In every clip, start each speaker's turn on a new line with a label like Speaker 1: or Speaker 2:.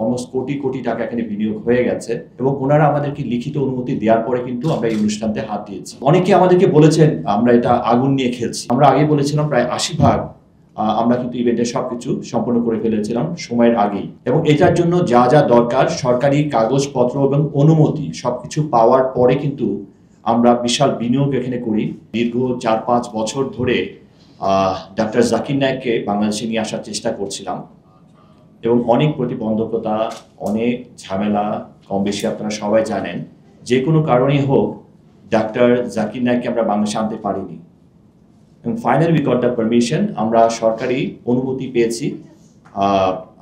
Speaker 1: Almost crore crore টাকা এখানে বিনিয়োগ হয়ে গেছে এবং ওনারা আমাদেরকে লিখিত অনুমতি দেওয়ার পরে কিন্তু আমরা এই অনুষ্ঠানতে হাত দিয়েছি। অনেকে আমাদেরকে বলেছেন আমরা এটা আগুন নিয়ে খেলছি। আমরা আগে বলেছিলাম প্রায় 80% আমরা কিন্তু ইভেন্টের সবকিছু সম্পন্ন করে ফেলেছিলাম সময়ের আগেই, এবং এটার জন্য যা যা দরকার সরকারি কাগজপত্র এবং অনুমতি সবকিছু পাওয়ার পরে কিন্তু আমরা বিশাল বিনিয়োগ এখানে করি। দীর্ঘ 4-5 বছর ধরে ডাক্তার জাকির নায়েককে বাংলাদেশে নিয়ে আসার চেষ্টা করছিলাম এবং অনেক প্রতিবন্ধকতা, অনেক ঝামেলা কম বেশি আপনারা সবাই জানেন। যে কোনো কারণেই হোক ডাক্তার জাকির নায়েককে আমরা বাংলাদেশে আনতে পারিনি এবং final we got the permission. আমরা সরকারি অনুমতি পেয়েছি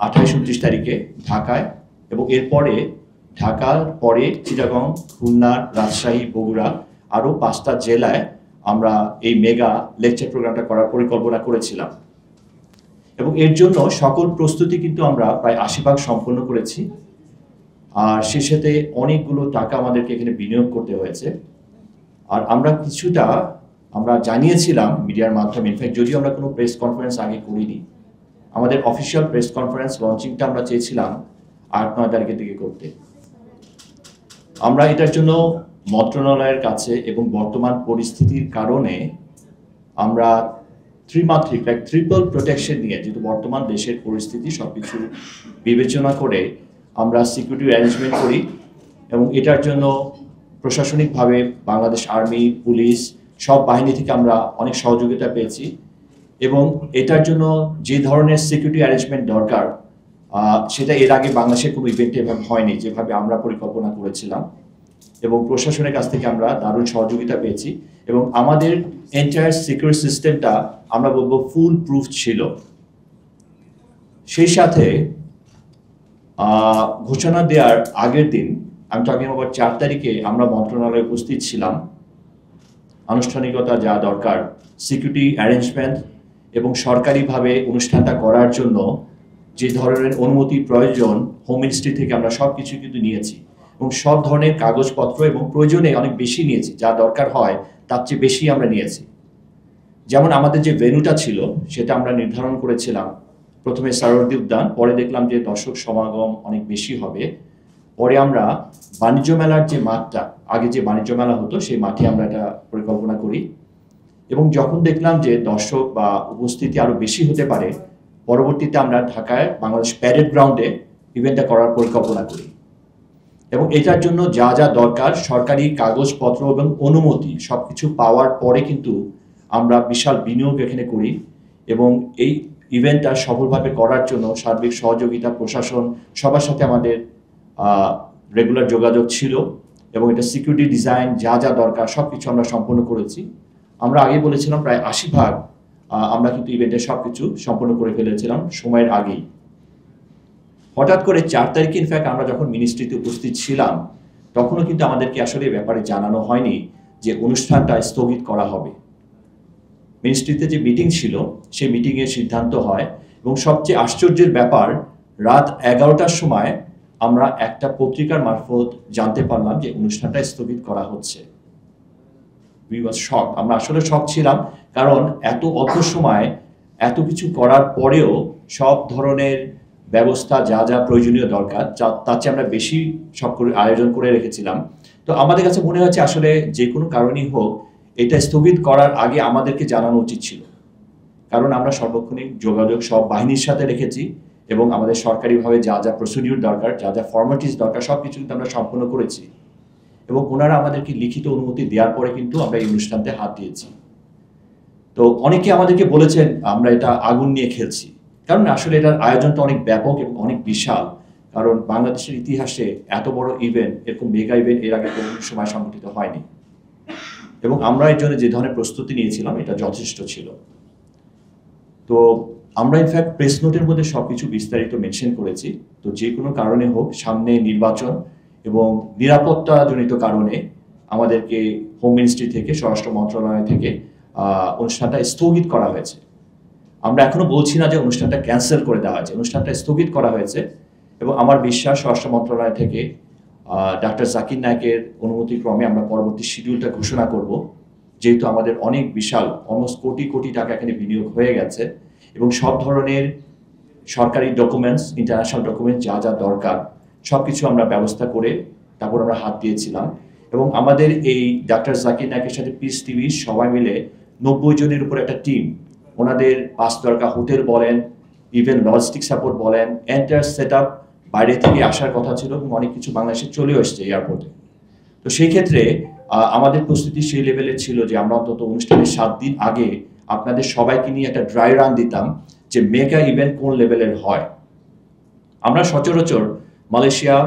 Speaker 1: 28-29 তারিখে ঢাকায়, এবং এরপরে ঢাকার পরে চিটাগং, খুলনা, রাজশাহী, বগুড়া আরও 5টা জেলায় আমরা এই মেগা লেকচার প্রোগ্রামটা করার পরিকল্পনা করেছিলাম এবং এর জন্য সকল প্রস্তুতি কিন্তু আমরা প্রায় 80% সম্পন্ন করেছি। আর সে সাথে অনেকগুলো টাকা আমাদেরকে এখানে বিনিয়োগ করতে হয়েছে। আর আমরা কিছুটা আমরা জানিয়েছিলাম মিডিয়ার মাধ্যমে, ইনফ্যাক্ট যদিও আমরা কোনো প্রেস কনফারেন্স আগে করিনি, আমাদের অফিসিয়াল প্রেস কনফারেন্স লঞ্চিংটা আমরা চেয়েছিলাম 8-9 তারিখের দিকে করতে। আমরা এটার জন্য মন্ত্রণালয়ের কাছে এবং বর্তমান পরিস্থিতির কারণে আমরা ত্রিমাত্রিক ট্রিপল প্রোটেকশন নিয়ে, যেহেতু বর্তমান দেশের পরিস্থিতি সবকিছু বিবেচনা করে আমরা সিকিউরিটি অ্যারেঞ্জমেন্ট করি এবং এটার জন্য প্রশাসনিকভাবে বাংলাদেশ আর্মি, পুলিশ সব বাহিনী থেকে আমরা অনেক সহযোগিতা পেয়েছি এবং এটার জন্য যে ধরনের সিকিউরিটি অ্যারেঞ্জমেন্ট দরকার সেটা এর আগে বাংলাদেশের কোনো ইভেন্টে এভাবে হয়নি যেভাবে আমরা পরিকল্পনা করেছিলাম, এবং প্রশাসনের কাছ থেকে আমরা দারুণ সহযোগিতা পেয়েছি এবং আমাদের এন্টায়ার সিকিউরিটি সিস্টেমটা আমরা বলবো ফুল প্রুফ ছিল। সেই সাথে ঘোষণা দেওয়ার আগের দিন, আমি টকিং অ্যাবাউট 4 তারিখে আমরা মন্ত্রণালয়ে উপস্থিত ছিলাম। আনুষ্ঠানিকতা যা দরকার, সিকিউরিটি অ্যারেঞ্জমেন্ট এবং সরকারিভাবে অনুষ্ঠানটা করার জন্য যে ধরনের অনুমতি প্রয়োজন হোম মিনিস্ট্রি থেকে আমরা সব কিছু কিন্তু নিয়েছি এবং সব ধরনের কাগজপত্র এবং প্রয়োজনে অনেক বেশি নিয়েছি, যা দরকার হয় তার চেয়ে বেশি আমরা নিয়েছি। যেমন আমাদের যে ভেন্যুটা ছিল সেটা আমরা নির্ধারণ করেছিলাম প্রথমে সারোয়ার্দী উদ্যান, পরে দেখলাম যে দর্শক সমাগম অনেক বেশি হবে, পরে আমরা বাণিজ্য মেলার যে মাঠটা, আগে যে বাণিজ্য মেলা হতো সেই মাঠে আমরা এটা পরিকল্পনা করি এবং যখন দেখলাম যে দর্শক বা উপস্থিতি আরও বেশি হতে পারে, পরবর্তীতে আমরা ঢাকায় বাংলাদেশ প্যারেড গ্রাউন্ডে ইভেন্টটা করার পরিকল্পনা করি এবং এটার জন্য যা যা দরকার সরকারি কাগজপত্র এবং অনুমতি সবকিছু পাওয়ার পরে কিন্তু আমরা বিশাল বিনিয়োগ এখানে করি এবং এই ইভেন্টটা সফলভাবে করার জন্য সার্বিক সহযোগিতা, প্রশাসন সবার সাথে আমাদের রেগুলার যোগাযোগ ছিল এবং এটা সিকিউরিটি ডিজাইন যা যা দরকার সব কিছু আমরা সম্পন্ন করেছি। আমরা আগে বলেছিলাম প্রায় 80% আমরা কিন্তু ইভেন্টের সব কিছু সম্পন্ন করে ফেলেছিলাম সময়ের আগেই। হঠাৎ করে 4 তারিখে ইনফ্যাক্ট আমরা যখন মিনিস্ট্রিতে উপস্থিত ছিলাম তখনও কিন্তু আমাদেরকে আসলে এই ব্যাপারে জানানো হয়নি যে অনুষ্ঠানটা স্থগিত করা হবে। মিনিস্ট্রিতে যে মিটিং ছিল সেই মিটিংয়ের সিদ্ধান্ত হয় এবং সবচেয়ে আশ্চর্যের ব্যাপার, রাত 11টার সময় আমরা একটা পত্রিকার মারফত জানতে পারলাম যে অনুষ্ঠানটা স্থগিত করা হচ্ছে। উই ওয়াজ শক, আমরা আসলে শক ছিলাম, কারণ এত অল্প সময় এত কিছু করার পরেও সব ধরনের ব্যবস্থা যা যা প্রয়োজনীয় দরকার তার চেয়ে আমরা বেশি সব আয়োজন করে রেখেছিলাম। তো আমাদের কাছে মনে হচ্ছে আসলে যে কোনো কারণেই হোক এটা স্থগিত করার আগে আমাদেরকে জানানো উচিত ছিল, কারণ আমরা সার্বক্ষণিক যোগাযোগ সব বাহিনীর সাথে রেখেছি এবং আমাদের সরকারিভাবে যা যা প্রসিডিউর দরকার, যা যা ফর্মালিটিস দরকার সব কিছু কিন্তু আমরা সম্পন্ন করেছি এবং ওনারা আমাদেরকে লিখিত অনুমতি দেওয়ার পরে কিন্তু আমরা এই অনুষ্ঠানতে হাত দিয়েছি। তো অনেকে আমাদেরকে বলেছেন আমরা এটা আগুন নিয়ে খেলছি, কারণ আসলে এটার আয়োজনটা অনেক ব্যাপক এবং অনেক বিশাল, কারণ বাংলাদেশের ইতিহাসে এত বড় ইভেন্ট, এরকম মেগা ইভেন্ট এর আগে কোনো সময় সংগঠিত হয়নি এবং আমরা এর জন্য যে ধরনের প্রস্তুতি নিয়েছিলাম এটা যথেষ্ট ছিল। তো আমরা ইনফ্যাক্ট প্রেস নোটের মধ্যে সবকিছু বিস্তারিত মেনশন করেছি। তো যে কোনো কারণে হোক, সামনে নির্বাচন এবং নিরাপত্তাজনিত কারণে আমাদেরকে হোম মিনিস্ট্রি থেকে, স্বরাষ্ট্র মন্ত্রণালয় থেকে অনুষ্ঠানটা স্থগিত করা হয়েছে। আমরা এখনো বলছি না যে অনুষ্ঠানটা ক্যান্সেল করে দেওয়া হয়েছে, অনুষ্ঠানটা স্থগিত করা হয়েছে এবং আমার বিশ্বাস স্বরাষ্ট্র মন্ত্রণালয় থেকে ডাক্তার জাকির নায়েকের অনুমতিক্রমে আমরা পরবর্তী শিডিউলটা ঘোষণা করব, যেহেতু আমাদের অনেক বিশাল অলমোস্ট কোটি কোটি টাকা এখানে বিনিয়োগ হয়ে গেছে এবং সব ধরনের সরকারি ডকুমেন্টস, ইন্টারন্যাশনাল ডকুমেন্ট যা যা দরকার সব কিছু আমরা ব্যবস্থা করে তারপর আমরা হাত দিয়েছিলাম। এবং আমাদের এই ডাক্তার জাকির নায়েকের সাথে পিস টিভি সবাই মিলে 90 জনের উপর একটা টিম, ওনাদের 5 দরকার হোটেল বলেন, ইভেন লজিস্টিক সাপোর্ট বলেন, এন্টায়ার সেট আপ বাইরে থেকে আসার কথা ছিল এবং অনেক কিছু বাংলাদেশে চলেও এসছে এয়ারপোর্টে। তো সেই ক্ষেত্রে আমাদের প্রস্তুতি সেই লেভেলে ছিল যে আমরা অন্তত অনুষ্ঠানের 7 দিন আগে আপনাদের সবাইকে নিয়ে একটা ড্রাই রান দিতাম যে মেগা ইভেন্ট কোন লেভেলের হয়। আমরা সচরাচর মালয়েশিয়া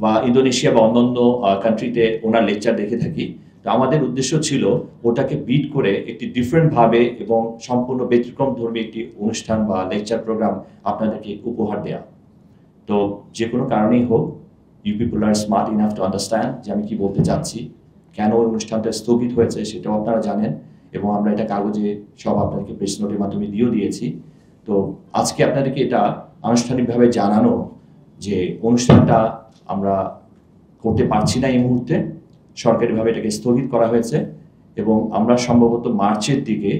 Speaker 1: বা ইন্দোনেশিয়া বা অন্যান্য কান্ট্রিতে ওনার লেকচার দেখে থাকি। তো আমাদের উদ্দেশ্য ছিল ওটাকে বিট করে একটি ডিফারেন্ট ভাবে এবং সম্পূর্ণ ব্যতিক্রম ধর্মী একটি অনুষ্ঠান বা লেকচার প্রোগ্রাম আপনাদেরকে উপহার দেওয়া। তো যে কোনো কারণেই হোক, you people are smart enough to understand যে আমি কি বলতে চাচ্ছি, কেন ওই অনুষ্ঠানটা স্থগিত হয়েছে সেটাও আপনারা জানেন, এবং আমরা এটা কাগজে সব আপনাদেরকে প্রেস নোটের মাধ্যমে দিয়েছি। তো আজকে আপনাদেরকে এটা আনুষ্ঠানিকভাবে জানানো যে অনুষ্ঠানটা আমরা করতে পারছি না এই মুহূর্তে, সরকারিভাবে এটাকে স্থগিত করা হয়েছে, এবং আমরা সম্ভবত মার্চের দিকে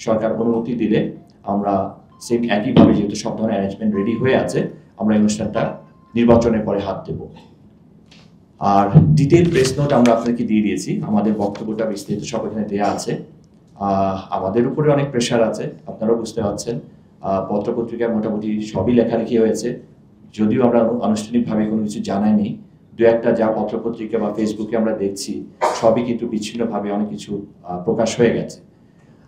Speaker 1: সরকার অনুমতি দিলে আমরা সেম একইভাবে, যেহেতু সব ধরনের অ্যারেঞ্জমেন্ট রেডি হয়ে আছে, আমরা এই অনুষ্ঠানটা নির্বাচনের পরে হাত দেব। আর ডিটেইল প্রেস নোট আমরা আপনাকে দিয়ে দিয়েছি, আমাদের বক্তব্যটা বিস্তারিত সব এখানে দেওয়া আছে। আমাদের উপরে অনেক প্রেশার আছে, আপনারাও বুঝতে পারছেন। পত্রপত্রিকায় মোটামুটি সবই লেখালেখি হয়েছে, যদিও আমরা আনুষ্ঠানিকভাবে কোনো কিছু জানাইনি। দু একটা যা পত্রপত্রিকা বা ফেসবুকে আমরা দেখছি সবই কিন্তু বিচ্ছিন্নভাবে অনেক কিছু প্রকাশ হয়ে গেছে।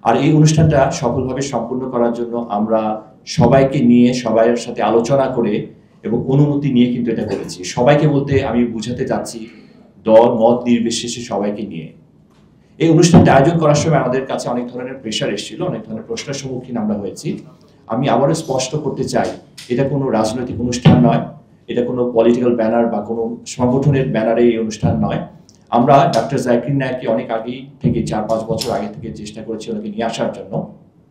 Speaker 1: আর এই অনুষ্ঠানটা সফলভাবে সম্পূর্ণ করার জন্য আমরা সবাইকে নিয়ে, সবাইয়ের সাথে আলোচনা করে এবং অনুমতি নিয়ে কিন্তু এটা করেছি। সবাইকে বলতে আমি বুঝাতে চাচ্ছি দল মত নির্বিশেষে সবাইকে নিয়ে। এই অনুষ্ঠানটা আয়োজন করার সময় আমাদের কাছে অনেক ধরনের প্রেশার এসেছিল, অনেক ধরনের প্রশ্নের সম্মুখীন আমরা হয়েছি। আমি আবারও স্পষ্ট করতে চাই, এটা কোনো রাজনৈতিক অনুষ্ঠান নয়, এটা কোনো পলিটিক্যাল ব্যানার বা কোনো সংগঠনের ব্যানারে এই অনুষ্ঠান নয়। আমরা ডাক্তার জাকির নায়েককে অনেক আগেই থেকে 4-5 বছর আগে থেকে চেষ্টা করেছি ওনাকে নিয়ে আসার জন্য।